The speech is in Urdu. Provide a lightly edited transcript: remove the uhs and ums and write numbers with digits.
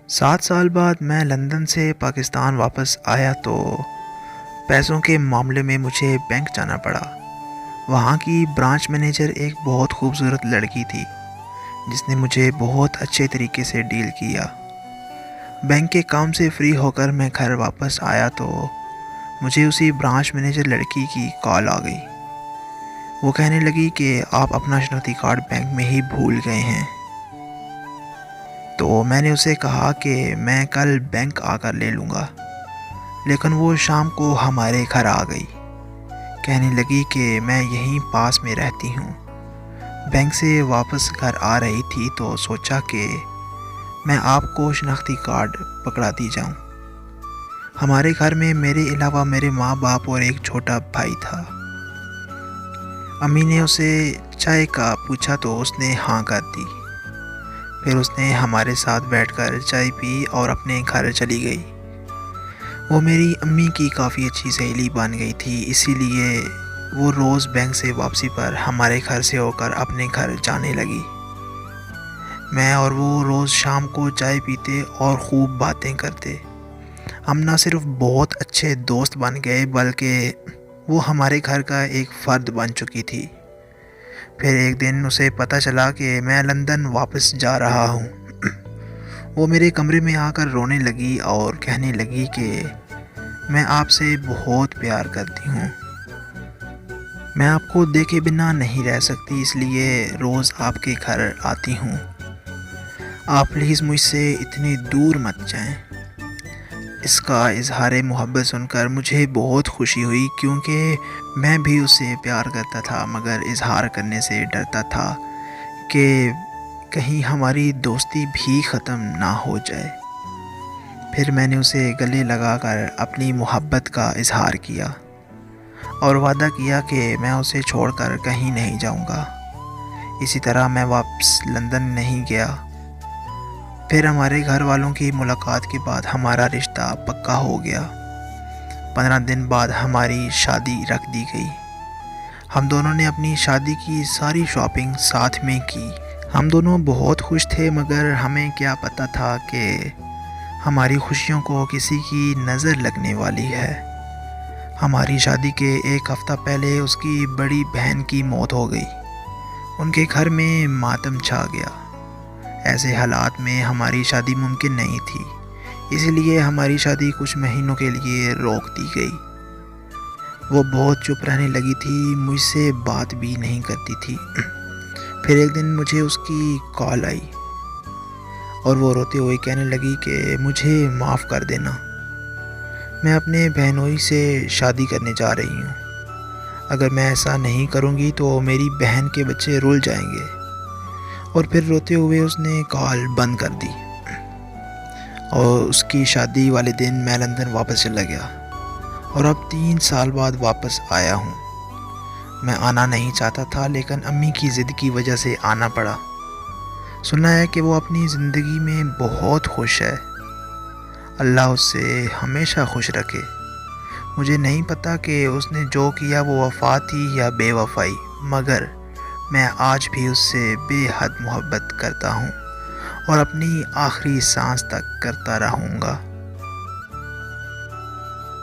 7 سال بعد میں لندن سے پاکستان واپس آیا تو پیسوں کے معاملے میں مجھے بینک جانا پڑا۔ وہاں کی برانچ مینیجر ایک بہت خوبصورت لڑکی تھی جس نے مجھے بہت اچھے طریقے سے ڈیل کیا۔ بینک کے کام سے فری ہو کر میں گھر واپس آیا تو مجھے اسی برانچ مینیجر لڑکی کی کال آ گئی۔ وہ کہنے لگی کہ آپ اپنا شناختی کارڈ بینک میں ہی بھول گئے ہیں۔ تو میں نے اسے کہا کہ میں کل بینک آ کر لے لوں گا، لیکن وہ شام کو ہمارے گھر آ گئی۔ کہنے لگی کہ میں یہیں پاس میں رہتی ہوں، بینک سے واپس گھر آ رہی تھی تو سوچا کہ میں آپ کو شناختی کارڈ پکڑاتی جاؤں۔ ہمارے گھر میں میرے علاوہ میرے ماں باپ اور ایک چھوٹا بھائی تھا۔ امی نے اسے چائے کا پوچھا تو اس نے ہاں کر دی۔ پھر اس نے ہمارے ساتھ بیٹھ کر چائے پی اور اپنے گھر چلی گئی۔ وہ میری امی کی کافی اچھی سہیلی بن گئی تھی، اسی لیے وہ روز بینک سے واپسی پر ہمارے گھر سے ہو کر اپنے گھر جانے لگی۔ میں اور وہ روز شام کو چائے پیتے اور خوب باتیں کرتے۔ ہم نہ صرف بہت اچھے دوست بن گئے بلکہ وہ ہمارے گھر کا ایک فرد بن چکی تھی۔ پھر ایک دن اسے پتہ چلا کہ میں لندن واپس جا رہا ہوں۔ وہ میرے کمرے میں آ کر رونے لگی اور کہنے لگی کہ میں آپ سے بہت پیار کرتی ہوں، میں آپ کو دیکھے بنا نہیں رہ سکتی، اس لیے روز آپ کے گھر آتی ہوں، آپ پلیز مجھ سے اتنی دور مت جائیں۔ اس کا اظہار محبت سن کر مجھے بہت خوشی ہوئی، کیونکہ میں بھی اس سے پیار کرتا تھا مگر اظہار کرنے سے ڈرتا تھا کہ کہیں ہماری دوستی بھی ختم نہ ہو جائے۔ پھر میں نے اسے گلے لگا کر اپنی محبت کا اظہار کیا اور وعدہ کیا کہ میں اسے چھوڑ کر کہیں نہیں جاؤں گا۔ اسی طرح میں واپس لندن نہیں گیا۔ پھر ہمارے گھر والوں کی ملاقات کے بعد ہمارا رشتہ پکا ہو گیا۔ 15 دن بعد ہماری شادی رکھ دی گئی۔ ہم دونوں نے اپنی شادی کی ساری شاپنگ ساتھ میں کی۔ ہم دونوں بہت خوش تھے مگر ہمیں کیا پتہ تھا کہ ہماری خوشیوں کو کسی کی نظر لگنے والی ہے۔ ہماری شادی کے ایک ہفتہ پہلے اس کی بڑی بہن کی موت ہو گئی۔ ان کے گھر میں ماتم چھا گیا۔ ایسے حالات میں ہماری شادی ممکن نہیں تھی، اس لیے ہماری شادی کچھ مہینوں کے لیے روک دی گئی۔ وہ بہت چپ رہنے لگی تھی، مجھ سے بات بھی نہیں کرتی تھی۔ پھر ایک دن مجھے اس کی کال آئی اور وہ روتے ہوئے کہنے لگی کہ مجھے معاف کر دینا، میں اپنے بہنوئی سے شادی کرنے جا رہی ہوں، اگر میں ایسا نہیں کروں گی تو میری بہن کے بچے رل جائیں گے۔ اور پھر روتے ہوئے اس نے کال بند کر دی اور اس کی شادی والے دن میں لندن واپس چلا گیا اور اب 3 سال بعد واپس آیا ہوں۔ میں آنا نہیں چاہتا تھا لیکن امی کی ضد کی وجہ سے آنا پڑا۔ سنا ہے کہ وہ اپنی زندگی میں بہت خوش ہے، اللہ اس سے ہمیشہ خوش رکھے۔ مجھے نہیں پتا کہ اس نے جو کیا وہ وفا تھی یا بے وفائی، مگر میں آج بھی اس سے بے حد محبت کرتا ہوں اور اپنی آخری سانس تک کرتا رہوں گا۔